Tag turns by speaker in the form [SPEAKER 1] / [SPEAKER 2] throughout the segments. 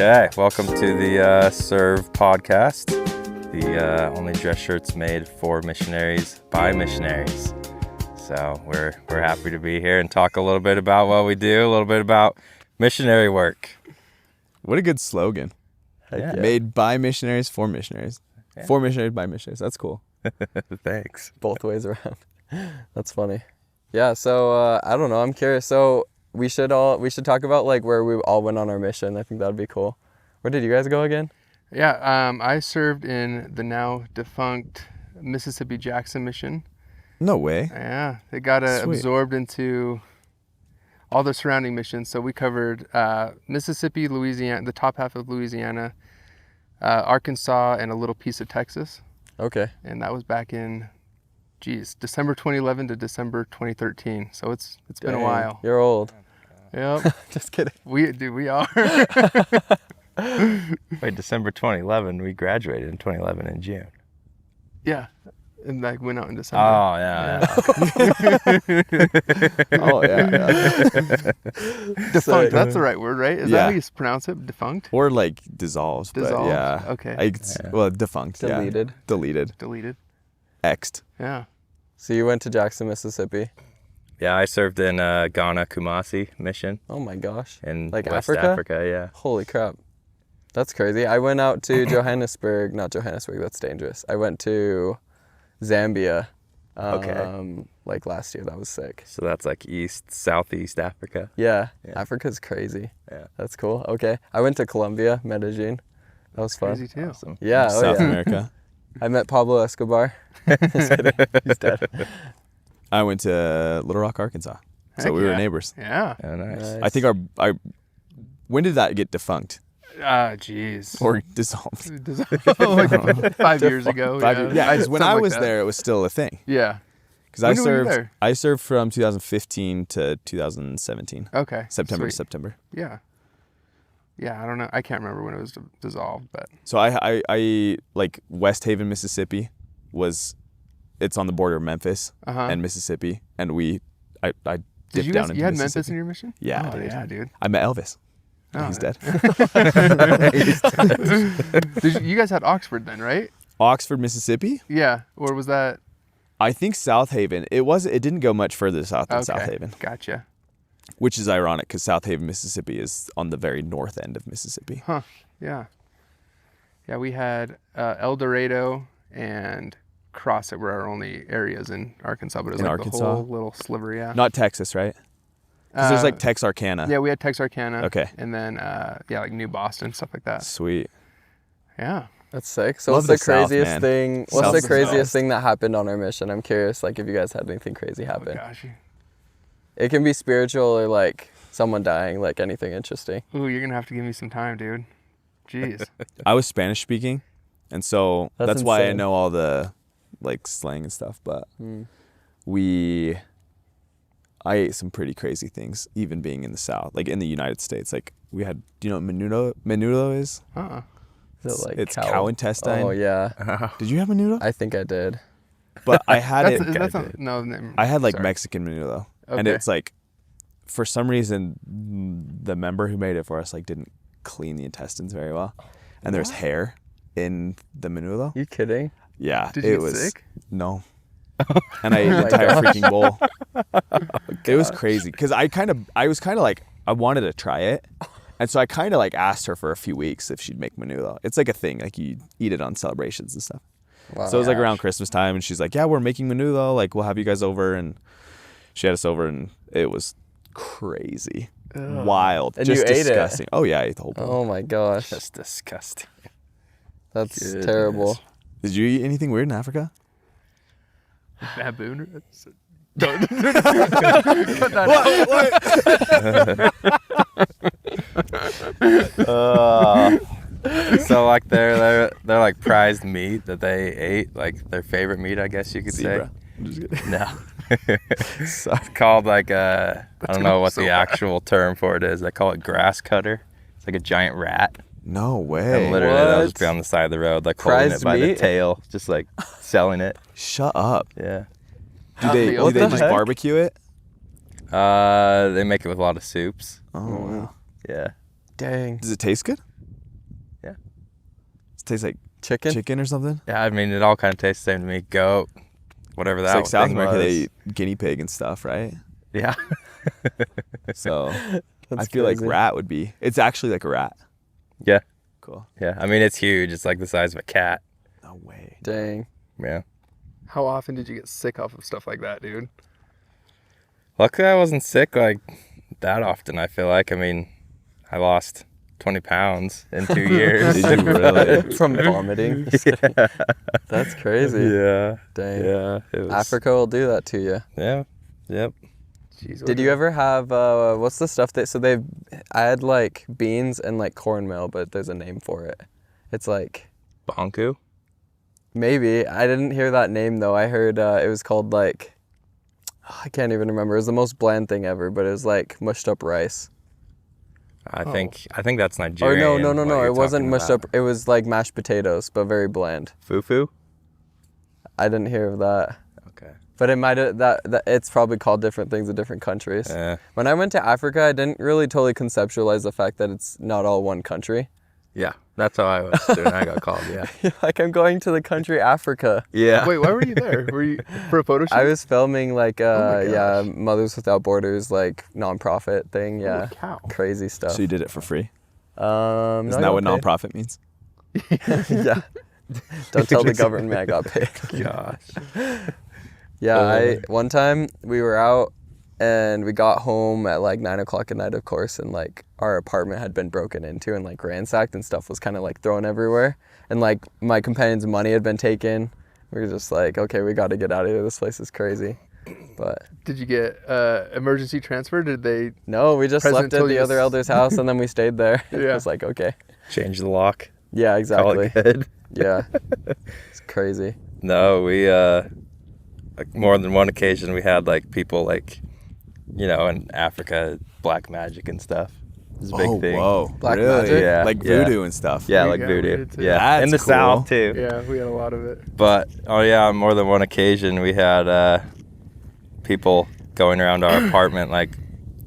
[SPEAKER 1] Okay, welcome to the Serve podcast, the only dress shirts made for missionaries by missionaries. So we're happy to be here and talk a little bit about what we do, a little bit about missionary work.
[SPEAKER 2] What a good slogan.
[SPEAKER 1] Yeah.
[SPEAKER 2] Made by missionaries for missionaries.
[SPEAKER 1] Yeah.
[SPEAKER 2] For missionaries by missionaries. That's cool.
[SPEAKER 1] Thanks.
[SPEAKER 3] Both ways around. That's funny. Yeah, so I don't know, I'm curious. So we should talk about like where we all went on our mission. I think that'd be cool. Where did you guys go again?
[SPEAKER 4] Yeah, I served in the now defunct Mississippi Jackson mission.
[SPEAKER 2] No way.
[SPEAKER 4] Yeah, they got
[SPEAKER 2] Sweet.
[SPEAKER 4] absorbed into all the surrounding missions. So we covered Mississippi, Louisiana, the top half of Louisiana, Arkansas, and a little piece of Texas.
[SPEAKER 3] Okay.
[SPEAKER 4] And that was back in, December 2011 to December 2013. So it's been a
[SPEAKER 3] Dang,
[SPEAKER 4] while.
[SPEAKER 3] You're old.
[SPEAKER 4] Yep.
[SPEAKER 3] Just kidding.
[SPEAKER 4] We are.
[SPEAKER 1] Wait, December 2011, we graduated in 2011 in June.
[SPEAKER 4] Yeah. And like went out in December.
[SPEAKER 1] Oh, yeah.
[SPEAKER 2] Oh, yeah.
[SPEAKER 4] Defunct, that's the right word, right? Is that
[SPEAKER 2] Yeah.
[SPEAKER 4] how you pronounce it? Defunct?
[SPEAKER 2] Or like dissolved. But
[SPEAKER 4] Dissolved?
[SPEAKER 2] yeah.
[SPEAKER 4] Okay.
[SPEAKER 2] Well, defunct.
[SPEAKER 3] Deleted.
[SPEAKER 2] Yeah. Deleted.
[SPEAKER 4] Deleted?
[SPEAKER 2] X'd.
[SPEAKER 4] Yeah.
[SPEAKER 3] So you went to Jackson, Mississippi.
[SPEAKER 1] Yeah, I served in Ghana Kumasi mission
[SPEAKER 3] Oh my gosh.
[SPEAKER 1] in
[SPEAKER 3] Like
[SPEAKER 1] West
[SPEAKER 3] Africa?
[SPEAKER 1] Africa, yeah.
[SPEAKER 3] Holy crap. That's crazy. I went out to Johannesburg, not Johannesburg, that's dangerous. I went to Zambia like last year. That was sick.
[SPEAKER 1] So that's like southeast Africa.
[SPEAKER 3] Yeah.
[SPEAKER 1] Yeah.
[SPEAKER 3] Africa's crazy.
[SPEAKER 1] Yeah.
[SPEAKER 3] That's cool. Okay. I went to Colombia, Medellin. That was fun.
[SPEAKER 4] Crazy too.
[SPEAKER 1] Awesome.
[SPEAKER 3] Yeah.
[SPEAKER 2] South
[SPEAKER 3] yeah.
[SPEAKER 2] America.
[SPEAKER 3] I met Pablo Escobar. Just kidding. He's dead.
[SPEAKER 2] I went to Little Rock, Arkansas. So
[SPEAKER 4] Heck
[SPEAKER 2] we were
[SPEAKER 4] yeah.
[SPEAKER 2] neighbors.
[SPEAKER 4] Yeah.
[SPEAKER 1] Oh, nice.
[SPEAKER 3] Nice.
[SPEAKER 2] I think our when did that get defunct
[SPEAKER 4] Jeez.
[SPEAKER 2] or dissolved?
[SPEAKER 4] Like 5 years ago.
[SPEAKER 2] Yeah, because when
[SPEAKER 4] Something
[SPEAKER 2] I
[SPEAKER 4] like
[SPEAKER 2] was
[SPEAKER 4] that.
[SPEAKER 2] there, it was still a thing.
[SPEAKER 4] Yeah.
[SPEAKER 2] Because I
[SPEAKER 4] When were you
[SPEAKER 2] served.
[SPEAKER 4] there?
[SPEAKER 2] I served from 2015 to 2017.
[SPEAKER 4] Okay.
[SPEAKER 2] September to
[SPEAKER 4] Sweet.
[SPEAKER 2] September.
[SPEAKER 4] Yeah. Yeah, I don't know. I can't remember when it was dissolved, but
[SPEAKER 2] So I like West Haven, Mississippi, it's on the border of Memphis and Mississippi, and I
[SPEAKER 4] did
[SPEAKER 2] dipped
[SPEAKER 4] you
[SPEAKER 2] down
[SPEAKER 4] guys?
[SPEAKER 2] into
[SPEAKER 4] You had
[SPEAKER 2] Mississippi.
[SPEAKER 4] Memphis in your mission?
[SPEAKER 2] Yeah,
[SPEAKER 4] Oh,
[SPEAKER 2] dude.
[SPEAKER 4] yeah, dude.
[SPEAKER 2] I met Elvis.
[SPEAKER 4] Oh,
[SPEAKER 2] He's dead.
[SPEAKER 4] You guys had Oxford then, right?
[SPEAKER 2] Oxford, Mississippi.
[SPEAKER 4] Yeah. Or was that?
[SPEAKER 2] I think South Haven. It didn't go much further south than South Haven,
[SPEAKER 4] Gotcha.
[SPEAKER 2] which is ironic because South Haven, Mississippi, is on the very north end of Mississippi.
[SPEAKER 4] Huh. Yeah. Yeah, we had El Dorado and Crossett were our only areas in Arkansas, but it was
[SPEAKER 2] In
[SPEAKER 4] like
[SPEAKER 2] Arkansas?
[SPEAKER 4] the whole little sliver, yeah.
[SPEAKER 2] Not Texas, right? Because there's like Texarkana.
[SPEAKER 4] Yeah, we had Texarkana.
[SPEAKER 2] Okay.
[SPEAKER 4] And then, like New Boston, stuff like that.
[SPEAKER 2] Sweet.
[SPEAKER 4] Yeah.
[SPEAKER 3] That's sick. So
[SPEAKER 2] Love
[SPEAKER 3] what's
[SPEAKER 2] the
[SPEAKER 3] the
[SPEAKER 2] South,
[SPEAKER 3] craziest
[SPEAKER 2] man.
[SPEAKER 3] thing? What's
[SPEAKER 2] South
[SPEAKER 3] the
[SPEAKER 2] is the
[SPEAKER 3] craziest
[SPEAKER 2] best.
[SPEAKER 3] thing that happened on our mission? I'm curious, like if you guys had anything crazy
[SPEAKER 4] Oh,
[SPEAKER 3] happen.
[SPEAKER 4] gosh.
[SPEAKER 3] It can be spiritual or like someone dying, like anything interesting.
[SPEAKER 4] Ooh, you're going to have to give me some time, dude. Jeez.
[SPEAKER 2] I was Spanish speaking, and so
[SPEAKER 3] That's
[SPEAKER 2] that's why I
[SPEAKER 3] insane.
[SPEAKER 2] know all the like slang and stuff. But I ate some pretty crazy things, even being in the South, like in the United States. Like we had, do you know what menudo? Menudo is?
[SPEAKER 4] Uh-uh.
[SPEAKER 3] Is it like
[SPEAKER 2] It's cow intestine.
[SPEAKER 3] Oh yeah,
[SPEAKER 2] Did you have menudo?
[SPEAKER 3] I think I did.
[SPEAKER 2] But I had it.
[SPEAKER 4] That's not, no, never-
[SPEAKER 2] I had like
[SPEAKER 4] sorry.
[SPEAKER 2] Mexican menudo, and
[SPEAKER 4] Okay.
[SPEAKER 2] it's like, for some reason, the member who made it for us like didn't clean the intestines very well, and there's hair in the menudo.
[SPEAKER 3] You kidding?
[SPEAKER 2] Yeah,
[SPEAKER 4] Did
[SPEAKER 2] it
[SPEAKER 4] you get
[SPEAKER 2] was
[SPEAKER 4] sick?
[SPEAKER 2] no, and I ate the
[SPEAKER 3] my
[SPEAKER 2] entire
[SPEAKER 3] gosh.
[SPEAKER 2] freaking bowl. It was crazy because I was kind of like I wanted to try it, and so I kind of like asked her for a few weeks if she'd make menudo. It's like a thing, like you eat it on celebrations and stuff.
[SPEAKER 3] Wow.
[SPEAKER 2] So it was like around Christmas time, and she's like, "Yeah, we're making menudo. Like, we'll have you guys over." And she had us over, and it was crazy, wild,
[SPEAKER 3] And
[SPEAKER 2] just
[SPEAKER 3] you ate it?
[SPEAKER 2] disgusting. Oh yeah, I ate the whole bowl.
[SPEAKER 3] Oh my gosh,
[SPEAKER 1] That's disgusting.
[SPEAKER 3] that's
[SPEAKER 1] Goodness.
[SPEAKER 3] terrible.
[SPEAKER 2] Did you eat anything weird in Africa?
[SPEAKER 4] Baboon? Don't. Cut that out.
[SPEAKER 1] So like they're like prized meat that they ate, like their favorite meat, I guess you could
[SPEAKER 2] Zebra.
[SPEAKER 1] say. No. It's called like I don't know what the actual term for it is. They call it grass cutter. It's like a giant rat.
[SPEAKER 2] No way.
[SPEAKER 1] And literally they'll just
[SPEAKER 3] What?
[SPEAKER 1] be on the side of the road, like holding
[SPEAKER 3] Prized
[SPEAKER 1] it by the
[SPEAKER 3] meat?
[SPEAKER 1] tail, just like selling it.
[SPEAKER 2] Shut up.
[SPEAKER 1] Yeah.
[SPEAKER 2] Do they just
[SPEAKER 3] heck?
[SPEAKER 2] barbecue it?
[SPEAKER 1] They make it with a lot of soups.
[SPEAKER 2] Oh wow.
[SPEAKER 1] Yeah.
[SPEAKER 3] Dang.
[SPEAKER 2] Does it taste good? It tastes like
[SPEAKER 3] Chicken?
[SPEAKER 2] chicken or something.
[SPEAKER 1] Yeah, I mean, it all kind of tastes the same to me. Goat, whatever
[SPEAKER 2] It's
[SPEAKER 1] that
[SPEAKER 2] like South
[SPEAKER 1] thing
[SPEAKER 2] America,
[SPEAKER 1] was.
[SPEAKER 2] they eat guinea pig and stuff, right?
[SPEAKER 1] Yeah.
[SPEAKER 2] So I
[SPEAKER 3] That's
[SPEAKER 2] feel like
[SPEAKER 3] crazy.
[SPEAKER 2] rat would be. It's actually like a rat.
[SPEAKER 1] Yeah.
[SPEAKER 2] Cool.
[SPEAKER 1] Yeah. I mean, it's huge. It's like the size of a cat.
[SPEAKER 2] No way.
[SPEAKER 3] Dang.
[SPEAKER 1] Yeah.
[SPEAKER 4] How often did you get sick off of stuff like that, dude?
[SPEAKER 1] Luckily, I wasn't sick like that often, I feel like. I mean, I lost 20 pounds in 2 years.
[SPEAKER 2] Did you really?
[SPEAKER 3] From vomiting?
[SPEAKER 1] Yeah.
[SPEAKER 3] That's crazy.
[SPEAKER 1] Yeah.
[SPEAKER 3] Dang.
[SPEAKER 1] Yeah. It was,
[SPEAKER 3] Africa will do that to you.
[SPEAKER 1] Yeah. Yep.
[SPEAKER 4] Jeez, what
[SPEAKER 3] Did you ever have, what's the stuff that, I had like beans and like cornmeal, but there's a name for it. It's like,
[SPEAKER 1] Bonku?
[SPEAKER 3] maybe, I didn't hear that name though. I heard it was called like, I can't even remember. It was the most bland thing ever, but it was like mushed up rice.
[SPEAKER 1] I think that's
[SPEAKER 3] Or
[SPEAKER 1] Nigerian.
[SPEAKER 3] no,
[SPEAKER 1] what you're
[SPEAKER 3] it wasn't
[SPEAKER 1] talking
[SPEAKER 3] mushed
[SPEAKER 1] about.
[SPEAKER 3] up. It was like mashed potatoes, but very bland.
[SPEAKER 1] Fufu?
[SPEAKER 3] I didn't hear of that.
[SPEAKER 1] Okay.
[SPEAKER 3] But it might have, that it's probably called different things in different countries.
[SPEAKER 1] Yeah.
[SPEAKER 3] When I went to Africa, I didn't really totally conceptualize the fact that it's not all one country.
[SPEAKER 1] Yeah. That's how I was doing. I got called. Yeah.
[SPEAKER 3] Like, I'm going to the country Africa.
[SPEAKER 1] Yeah.
[SPEAKER 4] Wait, why were you there? Were you for a photo shoot?
[SPEAKER 3] I was filming like
[SPEAKER 4] my gosh.
[SPEAKER 3] Mothers Without Borders, like nonprofit thing. Yeah,
[SPEAKER 4] Holy cow.
[SPEAKER 3] crazy stuff.
[SPEAKER 2] So you did it for free?
[SPEAKER 3] No,
[SPEAKER 2] Isn't
[SPEAKER 3] I
[SPEAKER 2] that what
[SPEAKER 3] got
[SPEAKER 2] nonprofit means?
[SPEAKER 3] paid. Yeah. Don't tell the government I got paid.
[SPEAKER 1] Gosh.
[SPEAKER 3] Yeah, one time we were out and we got home at like 9 o'clock at night, of course, and like our apartment had been broken into and like ransacked and stuff was kind of like thrown everywhere. And like my companion's money had been taken. We were just like, okay, we got to get out of here. This place is crazy. But
[SPEAKER 4] Did you get emergency transfer? Did they?
[SPEAKER 3] no, we just
[SPEAKER 4] Present
[SPEAKER 3] slept at
[SPEAKER 4] till
[SPEAKER 3] the
[SPEAKER 4] you
[SPEAKER 3] other elder's house and then we stayed there. It
[SPEAKER 4] Yeah.
[SPEAKER 3] was like, okay.
[SPEAKER 1] Change the lock.
[SPEAKER 3] Yeah,
[SPEAKER 1] Call
[SPEAKER 3] exactly.
[SPEAKER 1] it good.
[SPEAKER 3] Yeah. It's crazy.
[SPEAKER 1] No, we like more than one occasion we had like people like, you know, in Africa, black magic and stuff. It was a big thing.
[SPEAKER 2] Whoa.
[SPEAKER 3] Black
[SPEAKER 2] really?
[SPEAKER 3] magic?
[SPEAKER 1] Yeah,
[SPEAKER 2] Like
[SPEAKER 1] yeah.
[SPEAKER 2] voodoo and stuff.
[SPEAKER 1] Yeah,
[SPEAKER 4] We
[SPEAKER 1] like
[SPEAKER 4] got
[SPEAKER 1] voodoo.
[SPEAKER 4] voodoo too.
[SPEAKER 1] Yeah,
[SPEAKER 2] That's
[SPEAKER 1] in the
[SPEAKER 2] cool.
[SPEAKER 1] South too.
[SPEAKER 4] Yeah, we had a lot of it.
[SPEAKER 1] But oh yeah, on more than one occasion we had people going around our apartment like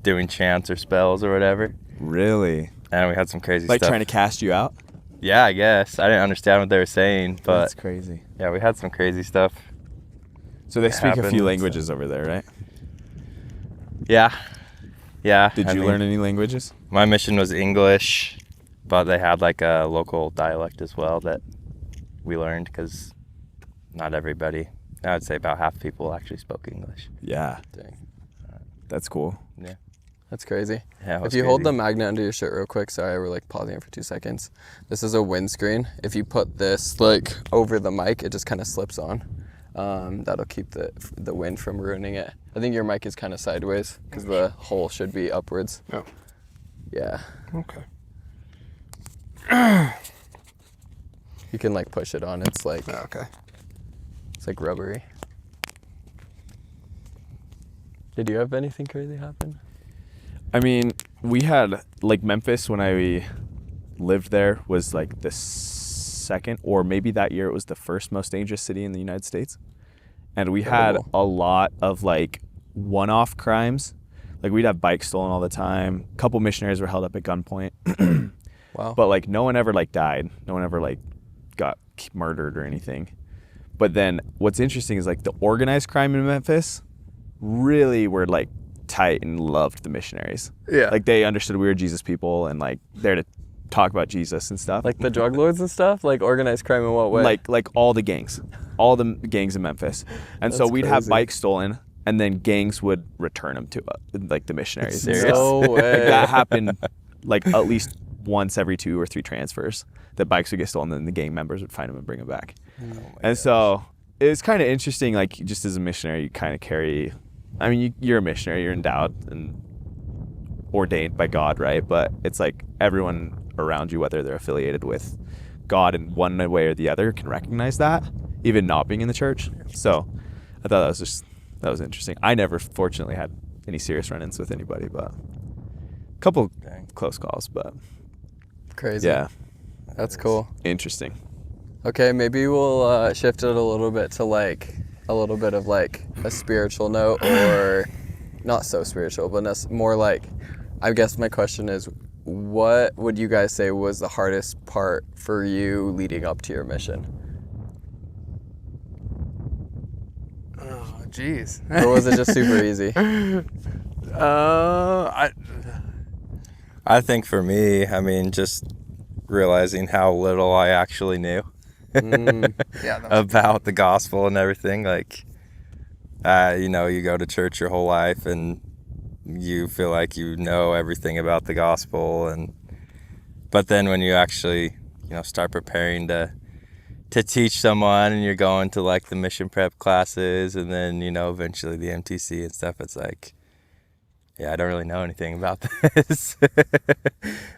[SPEAKER 1] doing chants or spells or whatever,
[SPEAKER 2] Really?
[SPEAKER 1] and we had some crazy
[SPEAKER 2] Like
[SPEAKER 1] stuff.
[SPEAKER 2] trying to cast you out?
[SPEAKER 1] Yeah, I guess I didn't understand what they were saying, but
[SPEAKER 2] That's crazy.
[SPEAKER 1] yeah, we had some crazy stuff.
[SPEAKER 2] So they
[SPEAKER 1] It
[SPEAKER 2] speak a
[SPEAKER 1] happened,
[SPEAKER 2] few
[SPEAKER 1] so-
[SPEAKER 2] languages over there, right?
[SPEAKER 1] Yeah, yeah.
[SPEAKER 2] Did
[SPEAKER 1] I
[SPEAKER 2] you
[SPEAKER 1] mean,
[SPEAKER 2] learn any languages?
[SPEAKER 1] My mission was English, but they had like a local dialect as well that we learned because not everybody, I would say about half people actually spoke English.
[SPEAKER 2] Yeah.
[SPEAKER 3] Dang.
[SPEAKER 2] That's cool.
[SPEAKER 1] Yeah.
[SPEAKER 3] That's crazy.
[SPEAKER 1] Yeah, it
[SPEAKER 3] If
[SPEAKER 1] was
[SPEAKER 3] you hold the
[SPEAKER 1] crazy.
[SPEAKER 3] magnet under your shirt real quick, sorry, we're like pausing it for 2 seconds. This is a windscreen. If you put this like over the mic, it just kind of slips on. That'll keep the wind from ruining it. I think your mic is kind of sideways because the hole should be upwards.
[SPEAKER 4] Oh.
[SPEAKER 3] Yeah.
[SPEAKER 4] Okay.
[SPEAKER 3] You can like push it on. It's like
[SPEAKER 4] Okay.
[SPEAKER 3] it's like rubbery. Did you have anything crazy happen?
[SPEAKER 2] I mean, we had like Memphis when I lived there was like the second, or maybe that year it was the first most dangerous city in the United States. And we had
[SPEAKER 3] Terrible.
[SPEAKER 2] a lot of like one-off crimes. Like we'd have bikes stolen all the time. A couple missionaries were held up at gunpoint.
[SPEAKER 3] Wow.
[SPEAKER 2] But like no one ever like died. No one ever like got murdered or anything. But then what's interesting is like the organized crime in Memphis really were like tight and loved the missionaries.
[SPEAKER 4] Yeah.
[SPEAKER 2] Like they understood we were Jesus people and like there to talk about Jesus and stuff.
[SPEAKER 3] Like the drug lords and stuff? Like organized crime in what way?
[SPEAKER 2] like all the gangs in Memphis. And so
[SPEAKER 3] That's
[SPEAKER 2] we'd have
[SPEAKER 3] crazy.
[SPEAKER 2] bikes stolen and then gangs would return them to like the missionaries. and
[SPEAKER 1] Serious?
[SPEAKER 2] stuff.
[SPEAKER 3] No
[SPEAKER 2] Like,
[SPEAKER 3] way.
[SPEAKER 2] that happened like at least once every 2 or 3 transfers. The bikes would get stolen and then the gang members would find them and bring them back. And so it was kind of interesting, like just as a missionary, you kind of carry, I mean, you're a missionary, you're endowed and ordained by God, right? But it's like everyone around you, whether they're affiliated with God in one way or the other, can recognize that, even not being in the church. So I thought that was interesting. I never, fortunately, had any serious run-ins with anybody, but a couple
[SPEAKER 1] Dang.
[SPEAKER 2] close calls, but
[SPEAKER 3] Crazy.
[SPEAKER 2] yeah,
[SPEAKER 3] That's cool.
[SPEAKER 2] interesting.
[SPEAKER 3] Okay, maybe we'll shift it a little bit to like a little bit of like a spiritual note, or not so spiritual, but more like, I guess my question is, what would you guys say was the hardest part for you leading up to your mission?
[SPEAKER 4] Oh, jeez.
[SPEAKER 3] Or was it just super easy?
[SPEAKER 1] I think for me, I mean, just realizing how little I actually knew
[SPEAKER 4] Yeah,
[SPEAKER 1] about the gospel and everything. Like, you know, you go to church your whole life and you feel like you know everything about the gospel, but then when you actually, you know, start preparing to teach someone, and you're going to like the mission prep classes, and then, you know, eventually the MTC and stuff, it's like, yeah, I don't really know anything about this.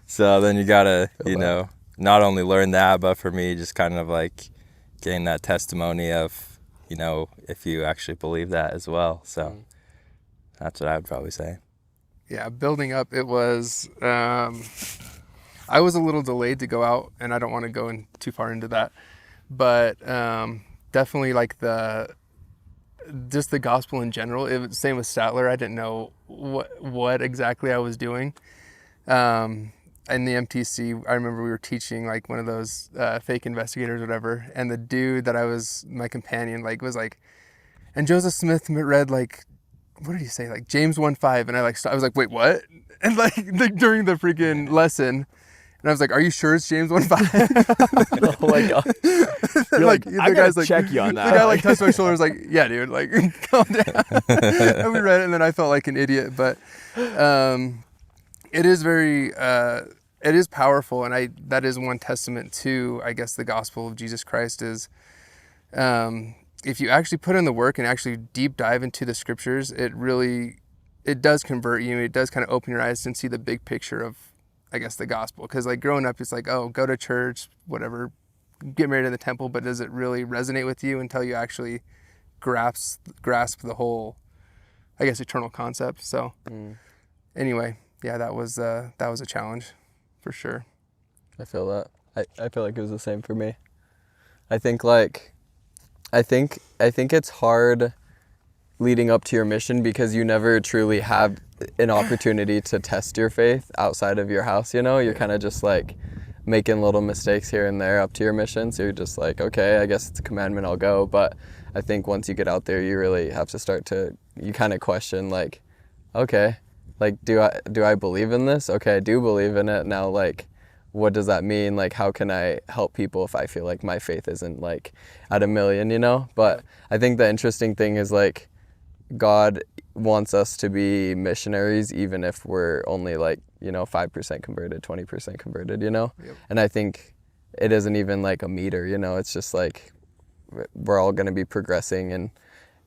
[SPEAKER 1] So then you gotta, you know, not only learn that, but for me, just kind of like gain that testimony of, you know, if you actually believe that as well. So that's what I would probably say.
[SPEAKER 4] Yeah, building up, it was, I was a little delayed to go out, and I don't want to go in too far into that, but definitely like just the gospel in general. It was same with Statler. I didn't know what exactly I was doing. In the MTC, I remember we were teaching like one of those fake investigators or whatever, and the dude that I was my companion was like, and Joseph Smith read like, what did he say, like James 1:5, and I was like, wait, what? And like during the freaking lesson, and I was like, are you sure it's James 1:5?
[SPEAKER 3] Oh my god.
[SPEAKER 2] You're the guy's like, check you on that.
[SPEAKER 4] The guy like touched my shoulder, was like, yeah, dude, like calm down. And we read it, and then I felt like an idiot, but it is very it is powerful, and that is one testament to, I guess, the gospel of Jesus Christ is if you actually put in the work and actually deep dive into the scriptures, it does convert you. It does kind of open your eyes and see the big picture of, I guess, the gospel. Because like growing up, it's like, oh, go to church, whatever, get married in the temple, but does it really resonate with you until you actually grasp the whole, I guess, eternal concept? So anyway, yeah, that was a challenge for sure.
[SPEAKER 3] I feel that. I feel like it was the same for me. I think it's hard leading up to your mission because you never truly have an opportunity to test your faith outside of your house, you know? You're kind of just like making little mistakes here and there up to your mission. So you're just like, okay, I guess it's a commandment, I'll go. But I think once you get out there, you really have to you kind of question like, okay, like, do I believe in this? Okay, I do believe in it. Now, like, what does that mean? Like, how can I help people if I feel like my faith isn't like at 1,000,000, you know? But I think the interesting thing is like, God wants us to be missionaries, even if we're only like, you know, 5% converted, 20% converted, you know? Yep. And I think it isn't even like a meter, you know? It's just like, we're all going to be progressing.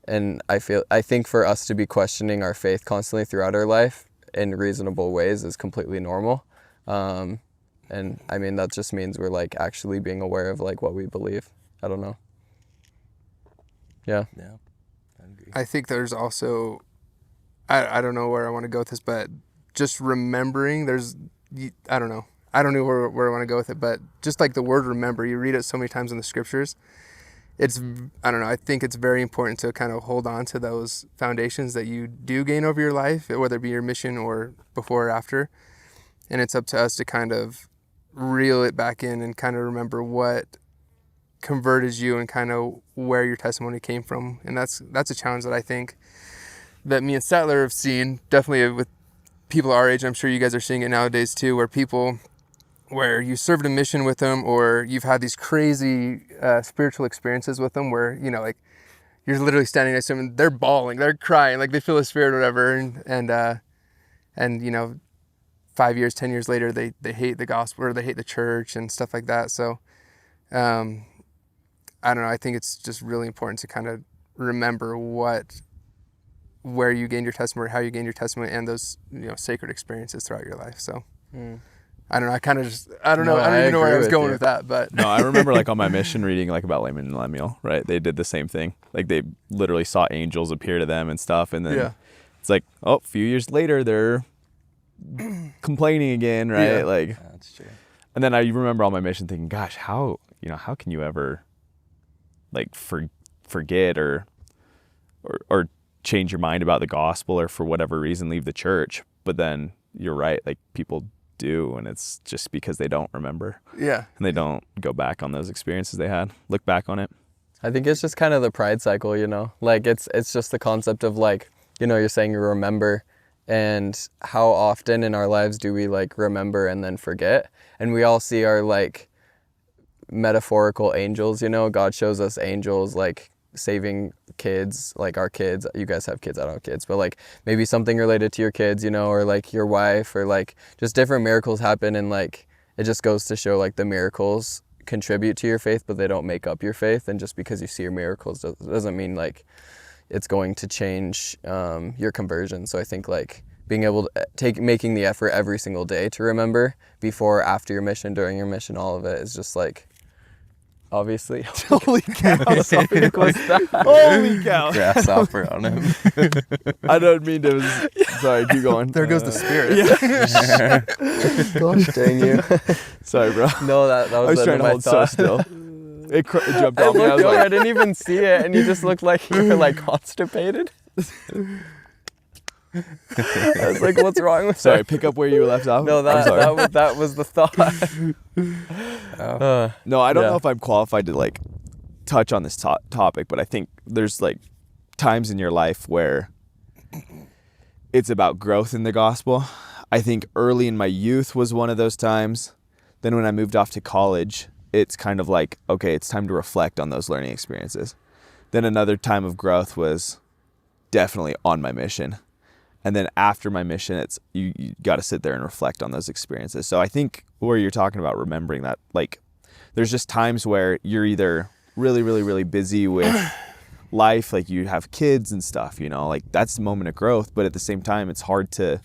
[SPEAKER 3] And I think for us to be questioning our faith constantly throughout our life in reasonable ways is completely normal. And I mean, that just means we're like actually being aware of like what we believe. I don't know. Yeah.
[SPEAKER 1] Yeah. I agree.
[SPEAKER 4] I think there's also, I don't know where I want to go with this, but just remembering I don't know where I want to go with it, but just like the word remember, you read it so many times in the scriptures. I don't know, I think it's very important to kind of hold on to those foundations that you do gain over your life, whether it be your mission or before or after. And it's up to us to kind of reel it back in and kind of remember what converted you and kind of where your testimony came from. And that's a challenge that I think that me and Statler have seen, definitely with people our age. I'm sure you guys are seeing it nowadays too, where you served a mission with them, or you've had these crazy spiritual experiences with them where, you know, like you're literally standing next to them and they're bawling, they're crying, like they feel the spirit or whatever. And you know, 5 years, 10 years later, they hate the gospel or they hate the church and stuff like that. So, I don't know. I think it's just really important to kind of remember where you gained your testimony, how you gained your testimony, and those, you know, sacred experiences throughout your life. So, I don't know. I don't even know where I was going with that, but
[SPEAKER 2] no, I remember like on my mission reading like about Laman and Lemuel, right? They did the same thing. Like they literally saw angels appear to them and stuff, and then it's like, oh, a few years later, they're complaining again, right?
[SPEAKER 1] Yeah.
[SPEAKER 2] Like,
[SPEAKER 1] Yeah, that's true.
[SPEAKER 2] and then I remember on my mission thinking, gosh, how can you ever like forget or change your mind about the gospel, or for whatever reason leave the church? But then you're right, like people do, and it's just because they don't remember
[SPEAKER 4] Yeah.
[SPEAKER 2] and they don't go back on those experiences they had, look back on it.
[SPEAKER 3] I think it's just kind of the pride cycle, you know, like it's just the concept of like, you know, you're saying you remember, and how often in our lives do we like remember and then forget? And we all see our like metaphorical angels, you know, God shows us angels like saving kids, like our kids. You guys have kids, I don't have kids, but like maybe something related to your kids, you know, or like your wife, or like just different miracles happen, and like it just goes to show like the miracles contribute to your faith, but they don't make up your faith. And just because you see your miracles doesn't mean like it's going to change your conversion. So I think like being able to making the effort every single day to remember, before, after your mission, during your mission, all of it is just like, obviously.
[SPEAKER 2] Holy cow.
[SPEAKER 3] How big was that?
[SPEAKER 2] Holy cow.
[SPEAKER 1] Grasshopper on him.
[SPEAKER 2] I don't mean to. Sorry, keep going.
[SPEAKER 4] There goes the spirit.
[SPEAKER 2] Yeah.
[SPEAKER 3] Gosh dang you.
[SPEAKER 2] Sorry, bro.
[SPEAKER 3] No, that was
[SPEAKER 2] I was
[SPEAKER 3] the
[SPEAKER 2] trying
[SPEAKER 3] end
[SPEAKER 2] to
[SPEAKER 3] of
[SPEAKER 2] hold
[SPEAKER 3] my
[SPEAKER 2] so
[SPEAKER 3] thought.
[SPEAKER 2] still. It jumped
[SPEAKER 3] I
[SPEAKER 2] on me. I
[SPEAKER 3] looked
[SPEAKER 2] was
[SPEAKER 3] over, I
[SPEAKER 2] like,
[SPEAKER 3] didn't even see it, and you just looked like you were like constipated. I was like, what's wrong with
[SPEAKER 2] sorry,
[SPEAKER 3] her?
[SPEAKER 2] pick up where you left off.
[SPEAKER 3] No,
[SPEAKER 2] I'm sorry.
[SPEAKER 3] that was the thought.
[SPEAKER 2] No, I don't
[SPEAKER 3] Yeah.
[SPEAKER 2] know if I'm qualified to like touch on this topic, but I think there's like times in your life where it's about growth in the gospel. I think early in my youth was one of those times. Then when I moved off to college, it's kind of like, okay, it's time to reflect on those learning experiences. Then another time of growth was definitely on my mission. And then after my mission, it's you got to sit there and reflect on those experiences. So I think where you're talking about remembering that, like, there's just times where you're either really, really, really busy with life, like you have kids and stuff, you know, like that's the moment of growth. But at the same time, it's hard to,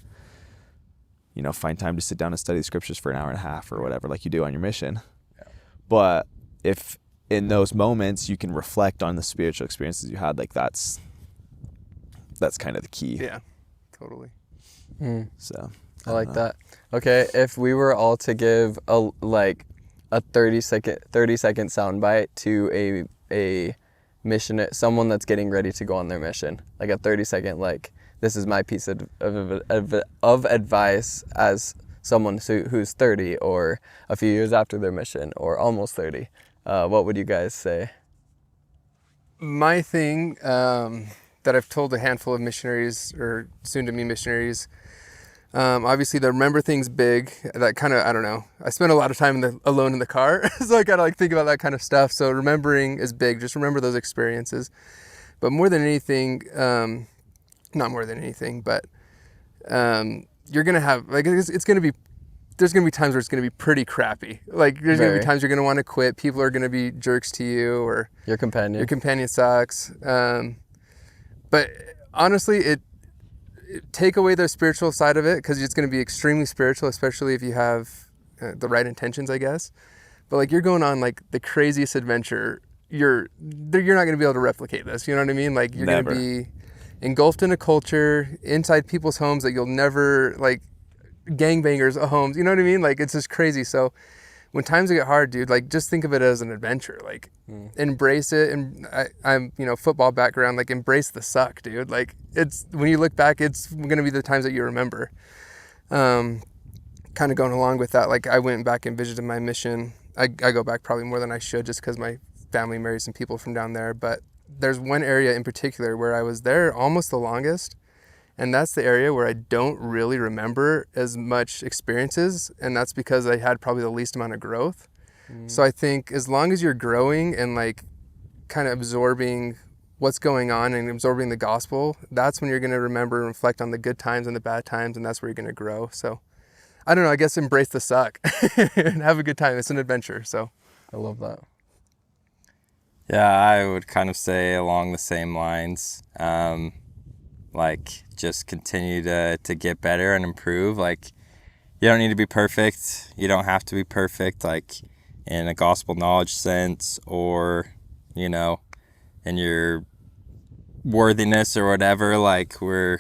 [SPEAKER 2] you know, find time to sit down and study the scriptures for an hour and a half or whatever, like you do on your mission. Yeah. But if in those moments you can reflect on the spiritual experiences you had, like that's kind of the key.
[SPEAKER 4] Yeah, totally.
[SPEAKER 2] So
[SPEAKER 3] I like that. Okay, if we were all to give a 30-second soundbite to a mission, someone that's getting ready to go on their mission, like a 30-second, like, this is my piece of advice as someone who's 30 or a few years after their mission or almost 30, what would you guys say?
[SPEAKER 4] My thing that I've told a handful of missionaries or soon-to-be missionaries, obviously the remember things big, that kind of, I don't know, I spend a lot of time alone in the car, so I gotta like think about that kind of stuff. So remembering is big, just remember those experiences. But more than anything, not more than anything, but you're gonna have, like, it's gonna be, there's gonna be times where it's gonna be pretty crappy. Like there's gonna be times you're gonna want to quit, people are gonna be jerks to you, or
[SPEAKER 3] Your companion
[SPEAKER 4] sucks. But honestly, take away the spiritual side of it, because it's going to be extremely spiritual, especially if you have the right intentions, I guess. But like, you're going on like the craziest adventure. You're not going to be able to replicate this. You know what I mean? Like, you're going to be engulfed in a culture, inside people's homes that you'll never, like, gangbangers homes. You know what I mean? Like, it's just crazy. So when times get hard, dude, like, just think of it as an adventure. Like, embrace it. And I'm, football background, like, embrace the suck, dude. Like, it's, when you look back, it's going to be the times that you remember. Kind of going along with that, like, I went back and visited my mission. I go back probably more than I should, just because my family married some people from down there. But there's one area in particular where I was there almost the longest. And that's the area where I don't really remember as much experiences. And that's because I had probably the least amount of growth. So I think as long as you're growing and like kind of absorbing what's going on and absorbing the gospel, that's when you're going to remember and reflect on the good times and the bad times. And that's where you're going to grow. So I don't know, I guess embrace the suck and have a good time. It's an adventure. So
[SPEAKER 3] I love that.
[SPEAKER 1] Yeah, I would kind of say along the same lines. Like, just continue to get better and improve. Like, you don't need to be perfect. You don't have to be perfect, like, in a gospel knowledge sense, or, in your worthiness or whatever. Like, we're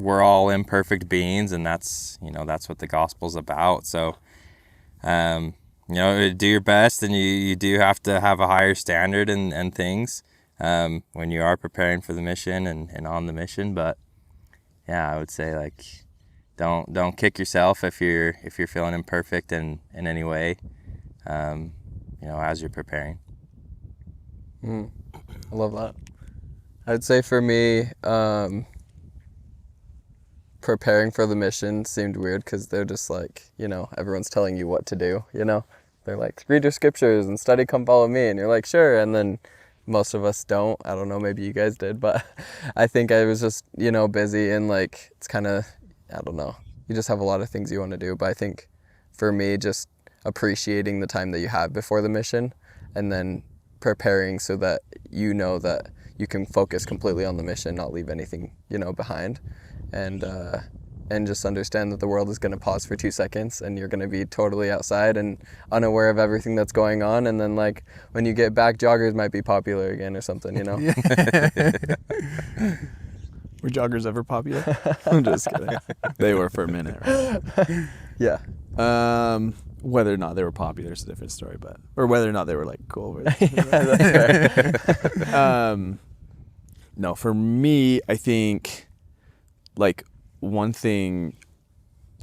[SPEAKER 1] all imperfect beings, and that's what the gospel's about. So, do your best, and you do have to have a higher standard and things. When you are preparing for the mission and on the mission. But yeah, I would say, like, don't kick yourself if you're feeling imperfect in any way, as you're preparing.
[SPEAKER 3] I love that. I'd say for me, preparing for the mission seemed weird because they're just like, everyone's telling you what to do, They're like, read your scriptures and study, come follow me. And you're like, sure. And then most of us don't. I don't know, maybe you guys did, but I think I was just, busy and like, it's kind of, I don't know. You just have a lot of things you want to do. But I think for me, just appreciating the time that you have before the mission and then preparing so that you know that you can focus completely on the mission, not leave anything, behind. And just understand that the world is going to pause for 2 seconds and you're going to be totally outside and unaware of everything that's going on. And then like when you get back, joggers might be popular again or something,
[SPEAKER 2] Were joggers ever popular? I'm just kidding. They were for a minute, right?
[SPEAKER 3] Yeah.
[SPEAKER 2] Whether or not they were popular is a different story, or whether or not they were like cool. No, for me, I think like one thing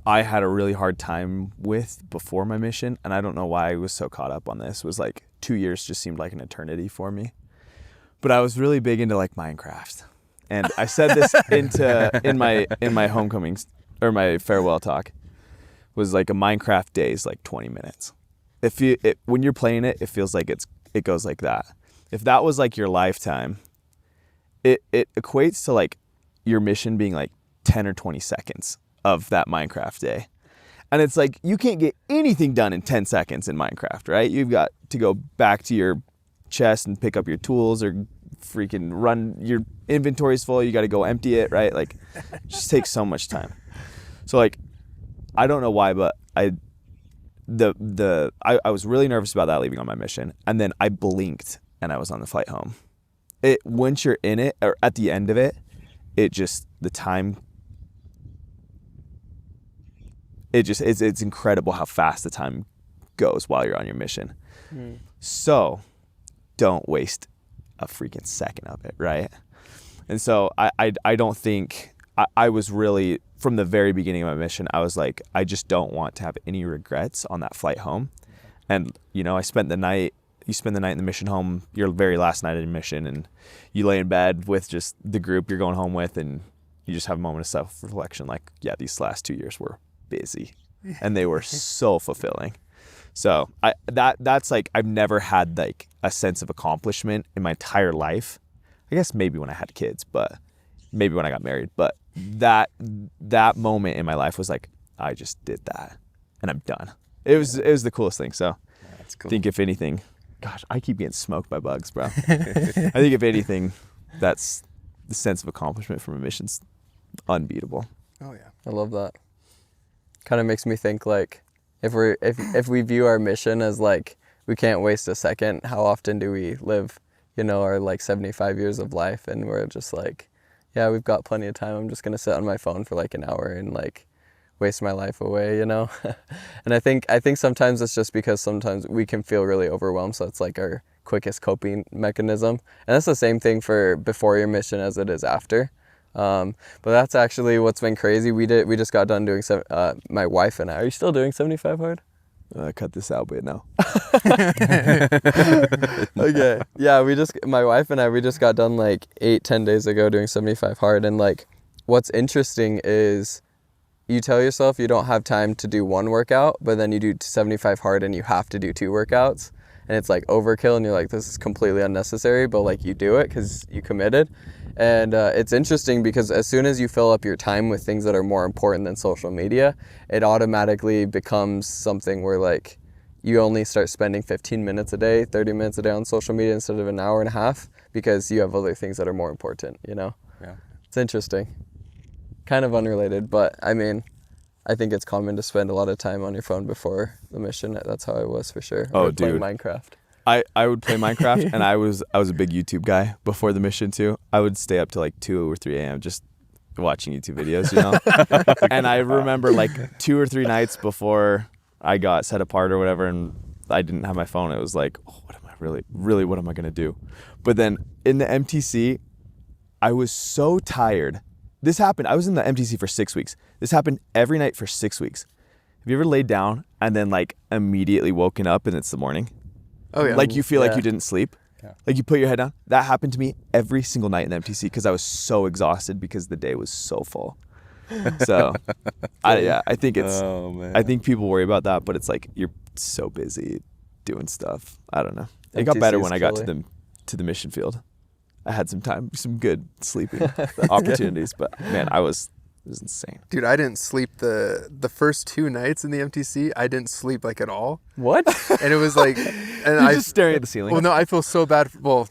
[SPEAKER 2] I had a really hard time with before my mission, and I don't know why I was so caught up on this, was like 2 years just seemed like an eternity for me. But I was really big into like Minecraft. And I said this in my homecomings or my farewell talk was like a Minecraft day is like 20 minutes. When you're playing it, it feels like it goes like that. If that was like your lifetime, it equates to like your mission being like 10 or 20 seconds of that Minecraft day. And it's like you can't get anything done in 10 seconds in Minecraft, right? You've got to go back to your chest and pick up your tools or freaking run, your inventory's full, you got to go empty it, right? Like it just takes so much time. So like I don't know why, but I was really nervous about that leaving on my mission, and then I blinked and I was on the flight home. Once you're in it or at the end of it, the time, it's incredible how fast the time goes while you're on your mission. So don't waste a freaking second of it, right? And so I don't think I was really, from the very beginning of my mission, I was like, I just don't want to have any regrets on that flight home. And I spent the night. You spend the night in the mission home, your very last night of your mission, and you lay in bed with just the group you're going home with, and you just have a moment of self-reflection like, yeah, these last 2 years were busy and they were so fulfilling. So that's like, I've never had like a sense of accomplishment in my entire life. I guess maybe when I had kids, but maybe when I got married, but that moment in my life was like, I just did that and I'm done. It was the coolest thing. So
[SPEAKER 1] That's cool.
[SPEAKER 2] I think if anything, gosh, I keep getting smoked by bugs, bro. I think if anything, that's the sense of accomplishment from a mission's unbeatable.
[SPEAKER 4] Oh yeah.
[SPEAKER 3] I love that. Kind of makes me think like if we view our mission as like we can't waste a second, how often do we live, our like 75 years of life and we're just like, yeah, we've got plenty of time. I'm just going to sit on my phone for like an hour and like waste my life away, And I think sometimes it's just because sometimes we can feel really overwhelmed. So it's like our quickest coping mechanism. And that's the same thing for before your mission as it is after. But that's actually what's been crazy. We just got done doing my wife and I. Are you still doing 75 hard?
[SPEAKER 2] Cut this out, but no.
[SPEAKER 3] Okay. Yeah, my wife and I, we just got done like 8-10 days ago doing 75 hard. And like, what's interesting is you tell yourself you don't have time to do one workout, but then you do 75 hard and you have to do 2 workouts. And it's like overkill and you're like, this is completely unnecessary, but like you do it because you committed. And it's interesting because as soon as you fill up your time with things that are more important than social media, it automatically becomes something where like you only start spending 15 minutes a day, 30 minutes a day on social media instead of an hour and a half because you have other things that are more important,
[SPEAKER 1] Yeah.
[SPEAKER 3] It's interesting. Kind of unrelated, but I mean, I think it's common to spend a lot of time on your phone before the mission. That's how I was for sure.
[SPEAKER 2] Oh,
[SPEAKER 3] Or playing
[SPEAKER 2] dude.
[SPEAKER 3] Minecraft.
[SPEAKER 2] I would play Minecraft and I was a big YouTube guy before the mission too. I would stay up to like 2 or 3 a.m. just watching YouTube videos, And I remember like 2 or 3 nights before I got set apart or whatever and I didn't have my phone. It was like, oh, what am I what am I going to do? But then in the MTC, I was so tired This happened. I was in the MTC for 6 weeks. This happened every night for 6 weeks. Have you ever laid down and then like immediately woken up and it's the morning?
[SPEAKER 4] Oh yeah.
[SPEAKER 2] Like you feel like
[SPEAKER 3] Yeah.
[SPEAKER 2] you didn't sleep?
[SPEAKER 1] Yeah.
[SPEAKER 2] Like you put your head down? That happened to me every single night in the MTC because I was so exhausted because the day was so full. So, I think it's,
[SPEAKER 1] Oh man.
[SPEAKER 2] I think people worry about that, but it's like you're so busy doing stuff. I don't know. It got
[SPEAKER 3] MTC
[SPEAKER 2] better
[SPEAKER 3] is
[SPEAKER 2] when I got
[SPEAKER 3] killer.
[SPEAKER 2] to the mission field. I had some time, some good sleeping opportunities, but man, it was insane.
[SPEAKER 4] Dude, I didn't sleep the first 2 nights in the MTC. I didn't sleep like at all,
[SPEAKER 3] What?
[SPEAKER 4] and it was like, and
[SPEAKER 2] You're just staring at the ceiling.
[SPEAKER 4] well, no, I feel so bad. Well,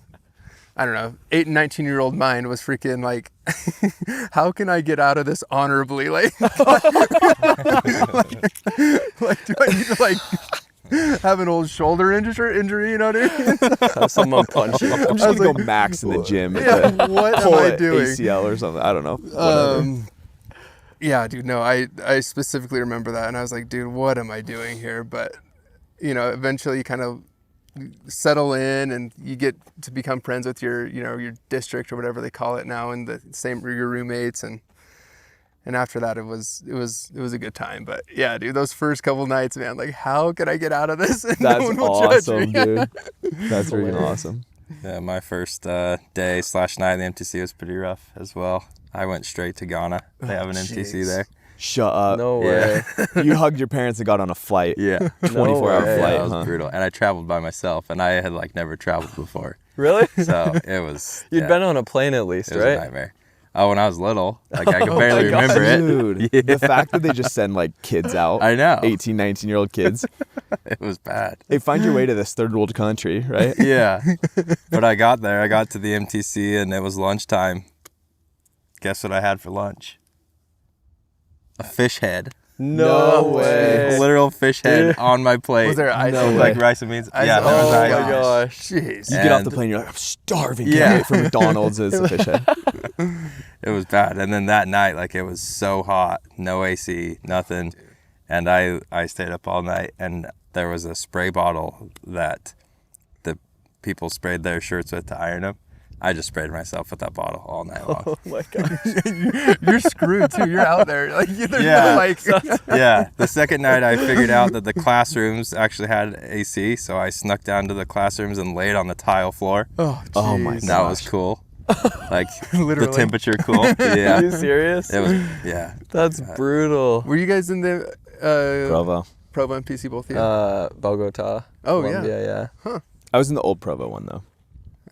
[SPEAKER 4] I don't know. 8 and 19-year-old mind was freaking like, how can I get out of this honorably? Like, like, do I need to like have an old shoulder injury? You know what I mean?
[SPEAKER 3] Have someone punch you.
[SPEAKER 2] I'm just gonna go max in the gym.
[SPEAKER 4] Yeah,
[SPEAKER 2] but
[SPEAKER 4] what am
[SPEAKER 2] pull
[SPEAKER 4] I
[SPEAKER 2] a
[SPEAKER 4] doing?
[SPEAKER 2] ACL or something. I don't know. Whatever.
[SPEAKER 4] Yeah, dude, no, I specifically remember that, and I was like, dude, what am I doing here? But, you know, eventually you kind of settle in and you get to become friends with your, you know, your district or whatever they call it now, and the same, your roommates, and after that it was a good time. But yeah, dude, those first couple nights, man, like, how can I get out of this and
[SPEAKER 2] That's
[SPEAKER 4] no one will
[SPEAKER 2] awesome,
[SPEAKER 4] judge me?
[SPEAKER 2] dude. That's freaking awesome.
[SPEAKER 1] Yeah, my first day/night in the MTC was pretty rough as well. I went straight to Ghana. They have an MTC
[SPEAKER 4] jeez.
[SPEAKER 1] there.
[SPEAKER 2] Shut up.
[SPEAKER 3] No way.
[SPEAKER 2] You hugged your parents and got on a flight.
[SPEAKER 1] Yeah.
[SPEAKER 2] 24-hour
[SPEAKER 3] way.
[SPEAKER 2] flight.
[SPEAKER 1] Yeah, it was
[SPEAKER 2] huh?
[SPEAKER 1] brutal. And I traveled by myself, and I had like never traveled before.
[SPEAKER 3] Really?
[SPEAKER 1] So it was.
[SPEAKER 3] You'd
[SPEAKER 1] yeah,
[SPEAKER 3] been on a plane at least,
[SPEAKER 1] it was a
[SPEAKER 3] right?
[SPEAKER 1] nightmare. Oh, when I was little, like I could
[SPEAKER 3] Oh
[SPEAKER 1] barely
[SPEAKER 3] my gosh.
[SPEAKER 1] remember it.
[SPEAKER 2] Dude,
[SPEAKER 1] Yeah.
[SPEAKER 2] the fact that they just send like kids out,
[SPEAKER 1] I know.
[SPEAKER 2] 18, 19-year-old kids.
[SPEAKER 1] It was bad.
[SPEAKER 2] Hey, find your way to this third world country, right?
[SPEAKER 1] Yeah. But I got there. I got to the MTC, and it was lunchtime. Guess what I had for lunch? A fish head.
[SPEAKER 3] No way.
[SPEAKER 1] A literal fish head on my plate.
[SPEAKER 4] Was there ice?
[SPEAKER 2] No
[SPEAKER 4] in
[SPEAKER 2] way.
[SPEAKER 1] like
[SPEAKER 4] it?
[SPEAKER 1] rice and beans?
[SPEAKER 4] Ice-
[SPEAKER 1] Yeah, there was
[SPEAKER 3] Oh
[SPEAKER 1] ice.
[SPEAKER 3] my gosh.
[SPEAKER 4] Jeez.
[SPEAKER 2] You get off the
[SPEAKER 1] And-
[SPEAKER 2] plane, you're like, I'm starving.
[SPEAKER 1] Yeah.
[SPEAKER 2] Can't wait for McDonald's as a fish head.
[SPEAKER 1] It was bad. And then that night, like, it was so hot, no AC, nothing. And I stayed up all night, and there was a spray bottle that the people sprayed their shirts with to iron them. I just sprayed myself with that bottle all night long.
[SPEAKER 3] Oh my gosh.
[SPEAKER 4] You're screwed too. You're out there. Like, there's
[SPEAKER 1] Yeah.
[SPEAKER 4] no like.
[SPEAKER 1] Yeah. The second night, I figured out that the classrooms actually had AC, so I snuck down to the classrooms and laid on the tile floor.
[SPEAKER 4] Oh,
[SPEAKER 2] Oh my
[SPEAKER 4] jeez.
[SPEAKER 1] That was cool. Like,
[SPEAKER 4] Literally.
[SPEAKER 1] the temperature cool.
[SPEAKER 3] Are
[SPEAKER 1] Yeah.
[SPEAKER 3] you serious?
[SPEAKER 1] It was, yeah.
[SPEAKER 3] That's brutal.
[SPEAKER 4] Were you guys in the
[SPEAKER 2] Provo.
[SPEAKER 4] Provo and PC both? Yeah.
[SPEAKER 3] Bogota.
[SPEAKER 4] Oh,
[SPEAKER 3] Colombia, yeah.
[SPEAKER 2] I was in the old Provo one, though,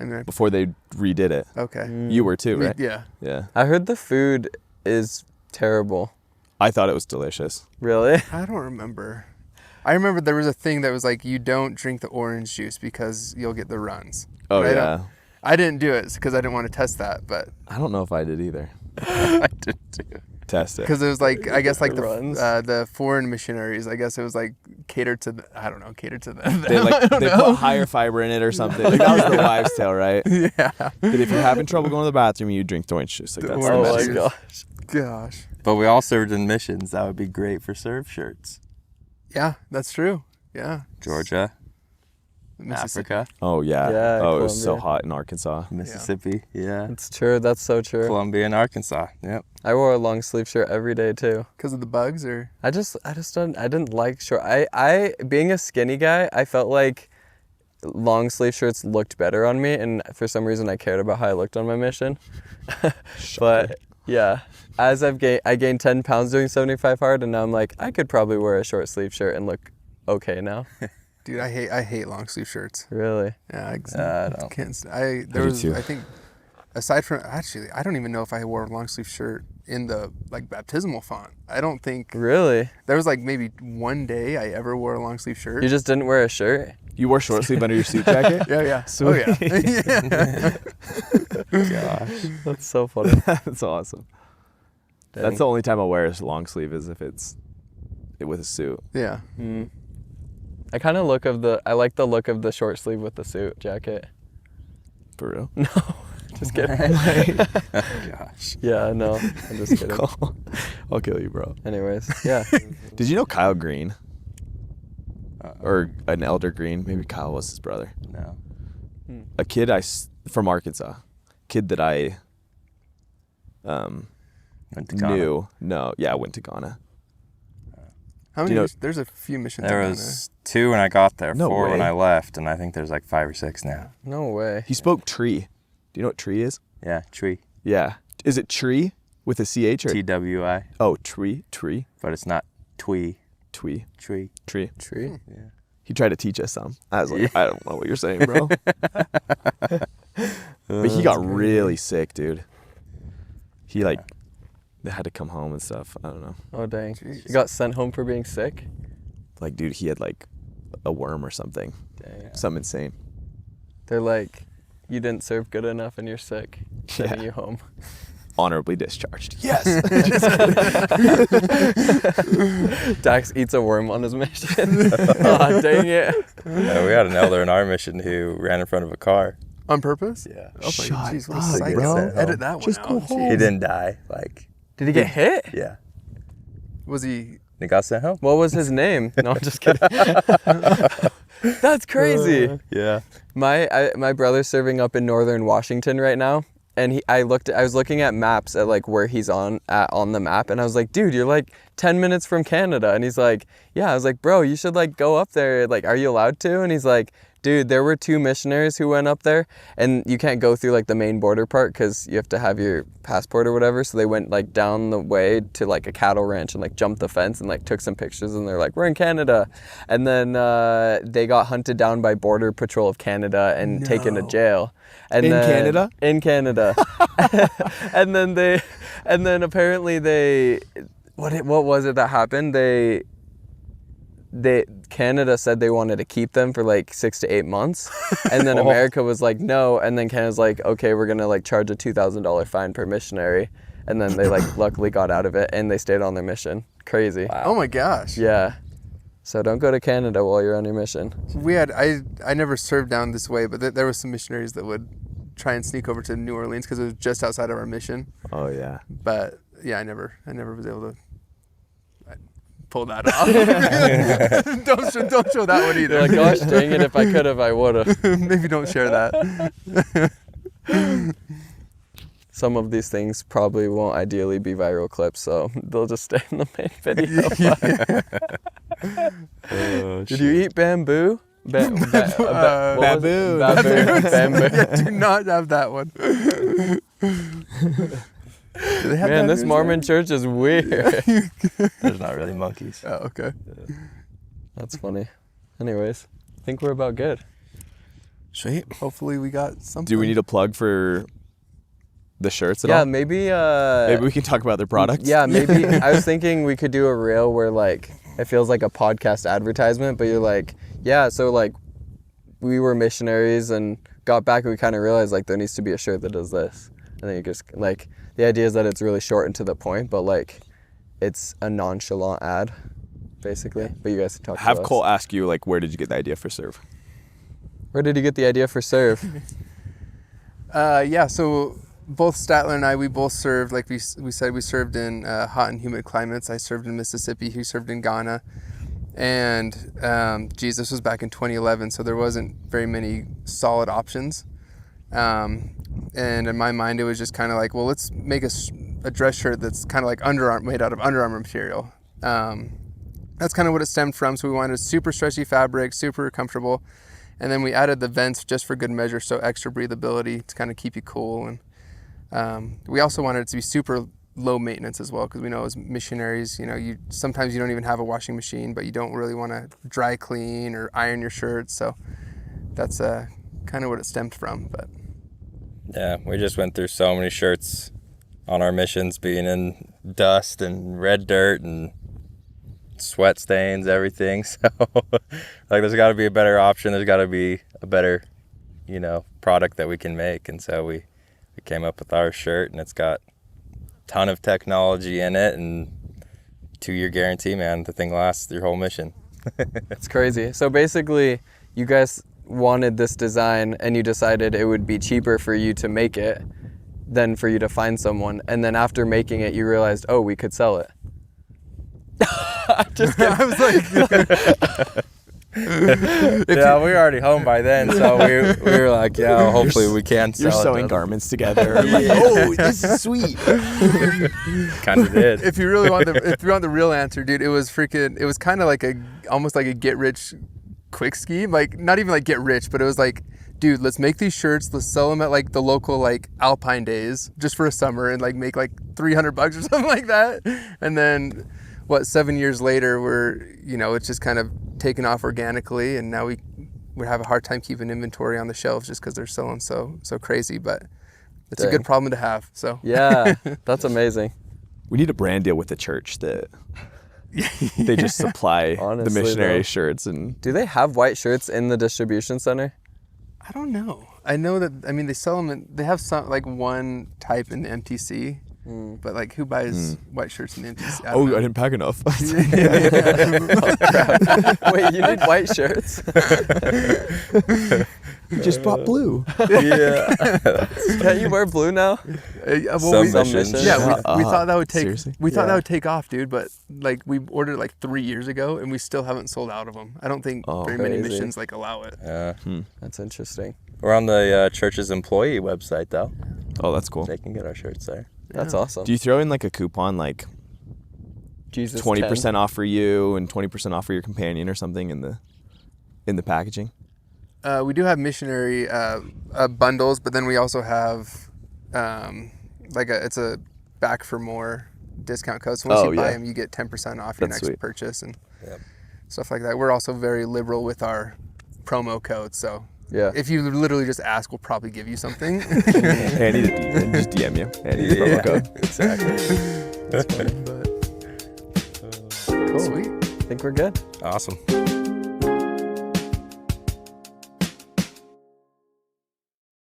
[SPEAKER 4] I mean,
[SPEAKER 2] before they redid it.
[SPEAKER 4] okay.
[SPEAKER 2] You were too, right?
[SPEAKER 4] Yeah.
[SPEAKER 2] Yeah.
[SPEAKER 3] I heard the food is terrible.
[SPEAKER 2] I thought it was delicious.
[SPEAKER 3] Really?
[SPEAKER 4] I don't remember. I remember there was a thing that was like, you don't drink the orange juice because you'll get the runs.
[SPEAKER 2] Oh,
[SPEAKER 4] But
[SPEAKER 2] yeah.
[SPEAKER 4] I didn't do it because I didn't want to test that, but
[SPEAKER 2] I don't know if I did either.
[SPEAKER 1] I did too.
[SPEAKER 2] Test it.
[SPEAKER 4] because it was like, I guess like
[SPEAKER 3] The runs.
[SPEAKER 4] the foreign missionaries, I guess it was like catered to the, I don't know, catered to them.
[SPEAKER 2] They put higher fiber in it or something. Like, that was the wives' tale, right?
[SPEAKER 4] Yeah.
[SPEAKER 2] That if you're having trouble going to the bathroom, you drink the orange juice. Like,
[SPEAKER 4] The
[SPEAKER 2] that's
[SPEAKER 3] Oh
[SPEAKER 2] the
[SPEAKER 3] my
[SPEAKER 2] medicine.
[SPEAKER 3] gosh.
[SPEAKER 4] Gosh.
[SPEAKER 1] But we all served in missions. That would be great for serve shirts.
[SPEAKER 4] Yeah, that's true. Yeah.
[SPEAKER 1] Georgia,
[SPEAKER 4] Mississippi.
[SPEAKER 1] Africa,
[SPEAKER 2] Oh, yeah.
[SPEAKER 3] Yeah,
[SPEAKER 2] Oh, it was so
[SPEAKER 3] Colombia.
[SPEAKER 2] hot in Arkansas.
[SPEAKER 1] Mississippi. Yeah.
[SPEAKER 3] It's true. That's so true.
[SPEAKER 1] Colombia and Arkansas. Yep.
[SPEAKER 3] I wore a long sleeve shirt every day too.
[SPEAKER 4] Because of the bugs, or
[SPEAKER 3] I didn't like short. I being a skinny guy, I felt like long sleeve shirts looked better on me, and for some reason I cared about how I looked on my mission. But yeah, as I gained 10 pounds doing 75 hard, and now I'm like, I could probably wear a short sleeve shirt and look okay now.
[SPEAKER 4] dude, I hate long sleeve shirts.
[SPEAKER 3] Really?
[SPEAKER 4] Yeah, I
[SPEAKER 1] don't.
[SPEAKER 4] can't.
[SPEAKER 2] do
[SPEAKER 4] There was,
[SPEAKER 2] too.
[SPEAKER 4] I think, aside from actually, I don't even know if I wore a long sleeve shirt in the like baptismal font. I don't think
[SPEAKER 3] Really?
[SPEAKER 4] there was like maybe one day I ever wore a long sleeve shirt.
[SPEAKER 3] You just didn't wear a shirt?
[SPEAKER 2] You wore short sleeve under your suit jacket?
[SPEAKER 4] Yeah, yeah. Oh yeah. Yeah.
[SPEAKER 1] Gosh.
[SPEAKER 3] That's so funny.
[SPEAKER 2] That's awesome. That's the only time I'll wear a long sleeve is if it's with a suit.
[SPEAKER 4] Yeah.
[SPEAKER 3] I like the look of the short sleeve with the suit jacket.
[SPEAKER 2] For real?
[SPEAKER 3] No, just kidding.
[SPEAKER 1] Gosh.
[SPEAKER 3] Yeah, no, I'm just kidding.
[SPEAKER 2] I'll kill you, bro.
[SPEAKER 3] Anyways, yeah.
[SPEAKER 2] Did you know Kyle Green? Or an Elder Green? Maybe Kyle was his brother.
[SPEAKER 1] No.
[SPEAKER 2] A kid from Arkansas. Kid that I
[SPEAKER 1] Went to Ghana.
[SPEAKER 2] new. No, yeah, I went to Ghana.
[SPEAKER 4] How
[SPEAKER 2] Do
[SPEAKER 4] many?
[SPEAKER 2] you know-
[SPEAKER 4] There's a few missions.
[SPEAKER 1] There
[SPEAKER 4] in
[SPEAKER 1] was 2 when I got there,
[SPEAKER 2] No
[SPEAKER 1] 4 when
[SPEAKER 2] way.
[SPEAKER 1] I left, and I think there's like 5 or 6 now.
[SPEAKER 3] No way.
[SPEAKER 2] He spoke tree. Do you know what tree is?
[SPEAKER 1] Yeah, tree.
[SPEAKER 2] Yeah. Is it tree with a CH or?
[SPEAKER 1] TWI,
[SPEAKER 2] Oh, tree.
[SPEAKER 1] but it's not twee.
[SPEAKER 2] Tree.
[SPEAKER 1] Tree.
[SPEAKER 2] Tree.
[SPEAKER 3] Tree.
[SPEAKER 1] Yeah.
[SPEAKER 2] He tried to teach us some. I was like, I don't know what you're saying, bro. But he got really sick, dude. He like had to come home and stuff. I don't know.
[SPEAKER 3] Oh dang.
[SPEAKER 4] Jeez.
[SPEAKER 3] You got sent home for being sick?
[SPEAKER 2] Like, dude, he had like a worm or something.
[SPEAKER 3] Dang.
[SPEAKER 2] Something insane.
[SPEAKER 3] They're like, you didn't serve good enough and you're sick. Sending
[SPEAKER 2] Yeah.
[SPEAKER 3] you home.
[SPEAKER 2] Honorably discharged. Yes.
[SPEAKER 3] Dax eats a worm on his mission. Aw, dang it.
[SPEAKER 1] We had an elder in our mission who ran in front of a car.
[SPEAKER 4] On purpose?
[SPEAKER 1] Yeah.
[SPEAKER 4] Oh my
[SPEAKER 2] Shut
[SPEAKER 4] jeez, what a
[SPEAKER 2] up,
[SPEAKER 4] psycho.
[SPEAKER 2] bro.
[SPEAKER 4] Edit that one
[SPEAKER 2] Just
[SPEAKER 4] out.
[SPEAKER 2] go home.
[SPEAKER 4] Jeez.
[SPEAKER 1] He didn't die. Like,
[SPEAKER 3] Did he get hit?
[SPEAKER 1] yeah.
[SPEAKER 4] Was he?
[SPEAKER 1] He got sent home.
[SPEAKER 3] What was his name? No, I'm just kidding. That's crazy.
[SPEAKER 1] Yeah.
[SPEAKER 3] My brother's serving up in northern Washington right now, and I was looking at maps at like where he's on the map, and I was like, dude, you're like 10 minutes from Canada, and he's like, yeah. I was like, bro, you should like go up there. Like, are you allowed to? And he's like, dude, there were 2 missionaries who went up there, and you can't go through like the main border part because you have to have your passport or whatever. So they went like down the way to like a cattle ranch and like jumped the fence and like took some pictures, and they're like, we're in Canada. And then they got hunted down by Border Patrol of Canada and taken to jail. And
[SPEAKER 2] In
[SPEAKER 3] then,
[SPEAKER 2] Canada?
[SPEAKER 3] In Canada. and then apparently what was it that happened? Canada said they wanted to keep them for like 6 to 8 months, and then America was like no, and then Canada's like, okay, we're gonna like charge a $2,000 fine per missionary, and then they like luckily got out of it and they stayed on their mission. Crazy.
[SPEAKER 4] Oh my gosh.
[SPEAKER 3] Yeah. So don't go to Canada while you're on your mission.
[SPEAKER 4] We had I never served down this way, but there was some missionaries that would try and sneak over to New Orleans because it was just outside of our mission.
[SPEAKER 2] Oh yeah.
[SPEAKER 4] But yeah, I never was able to pull that off. don't show that one either.
[SPEAKER 3] You're like, gosh dang it, if I could have, I would have.
[SPEAKER 4] Maybe don't share that.
[SPEAKER 3] Some of these things probably won't ideally be viral clips, so they'll just stay in the main video.
[SPEAKER 1] Oh,
[SPEAKER 3] Did you eat bamboo? Baboon.
[SPEAKER 2] Baboon.
[SPEAKER 3] Bamboo.
[SPEAKER 4] Yeah, do not have that one. Do they have
[SPEAKER 3] Man, this
[SPEAKER 4] bamboos
[SPEAKER 3] Mormon
[SPEAKER 4] there?
[SPEAKER 3] church is weird.
[SPEAKER 1] There's not really monkeys.
[SPEAKER 4] Oh, okay.
[SPEAKER 3] That's funny. Anyways, I think we're about good.
[SPEAKER 1] Sweet.
[SPEAKER 4] Hopefully we got something.
[SPEAKER 2] Do we need a plug for the shirts at
[SPEAKER 3] Yeah,
[SPEAKER 2] all?
[SPEAKER 3] maybe.
[SPEAKER 2] Maybe we can talk about their products.
[SPEAKER 3] Yeah, maybe. I was thinking we could do a reel where like it feels like a podcast advertisement, but you're like, yeah, so like we were missionaries and got back and we kind of realized like there needs to be a shirt that does this. And then you just like the idea is that it's really short and to the point, but like it's a nonchalant ad, basically. But you guys can talk
[SPEAKER 2] Have
[SPEAKER 3] to us.
[SPEAKER 2] Cole ask you like, where did you get the idea for Serve?
[SPEAKER 3] Where did you get the idea for Serve?
[SPEAKER 4] Yeah, so both Statler and I, we both served, like we said, we served in hot and humid climates. I served in Mississippi, he served in Ghana. And this was back in 2011, so there wasn't very many solid options. And in my mind, it was just kind of like, well, let's make a dress shirt that's kind of like made out of Under Armour material. That's kind of what it stemmed from. So we wanted a super stretchy fabric, super comfortable. And then we added the vents just for good measure, so extra breathability to kind of keep you cool. And we also wanted it to be super low maintenance as well, because we know as missionaries, sometimes you don't even have a washing machine, but you don't really want to dry clean or iron your shirts. So that's kind of what it stemmed from. But
[SPEAKER 1] Yeah, we just went through so many shirts on our missions, being in dust and red dirt and sweat stains, everything. So like there's got to be a better option. There's got to be a better, product that we can make. And so we came up with our shirt, and it's got a ton of technology in it and 2-year guarantee, man. The thing lasts your whole mission.
[SPEAKER 3] It's crazy. So basically, you guys wanted this design and you decided it would be cheaper for you to make it than for you to find someone. And then after making it, you realized, oh, we could sell it. Just kidding.
[SPEAKER 4] I was like,
[SPEAKER 1] Yeah, we were already home by then, so we were like, yeah, hopefully we can sell
[SPEAKER 2] You're
[SPEAKER 1] it.
[SPEAKER 2] sewing garments together. Like, oh, this is sweet.
[SPEAKER 1] Kind of did.
[SPEAKER 4] If you really want the real answer, dude, it was kind of like almost like a get rich quick scheme. Like, not even like get rich, but it was like, dude, let's make these shirts, let's sell them at like the local like Alpine days just for a summer and like make like $300 or something like that. And then 7 years later, it's just kind of taken off organically, and now we have a hard time keeping inventory on the shelves just because they're selling so crazy. But it's a good problem to have. So
[SPEAKER 3] Yeah, that's amazing.
[SPEAKER 2] We need a brand deal with the church that they just supply
[SPEAKER 3] Honestly,
[SPEAKER 2] the missionary
[SPEAKER 3] though.
[SPEAKER 2] shirts. And
[SPEAKER 3] Do they have white shirts in the distribution center?
[SPEAKER 4] I don't know. I know that, I mean, they sell them, they have some, like one type in the MTC, but like who buys white shirts in the MTC?
[SPEAKER 2] I didn't pack enough.
[SPEAKER 3] Wait, you need white shirts?
[SPEAKER 2] We just bought blue.
[SPEAKER 3] Yeah. Can't you wear blue now?
[SPEAKER 1] Some missions.
[SPEAKER 4] Yeah, we thought that would take.
[SPEAKER 2] Seriously?
[SPEAKER 4] We thought that would take off, dude. But like we ordered like 3 years ago, and we still haven't sold out of them. I don't think very many
[SPEAKER 3] Crazy.
[SPEAKER 4] missions like allow it.
[SPEAKER 3] That's interesting.
[SPEAKER 1] We're on the church's employee website, though.
[SPEAKER 2] Oh, that's cool.
[SPEAKER 1] They can get our shirts there.
[SPEAKER 3] That's awesome.
[SPEAKER 2] Do you throw in like a coupon, like
[SPEAKER 3] Jesus
[SPEAKER 2] 20% off for you and 20% off for your companion or something in the packaging?
[SPEAKER 4] We do have missionary bundles, but then we also have it's a back for more discount code. So once you buy them, you get 10% off your next purchase and stuff like that. We're also very liberal with our promo code, so if you literally just ask, we'll probably give you something.
[SPEAKER 2] Hey, I need just DM you. Hey, I need a promo code.
[SPEAKER 1] Exactly.
[SPEAKER 4] That's funny, but cool. Sweet.
[SPEAKER 3] I think we're good.
[SPEAKER 1] Awesome.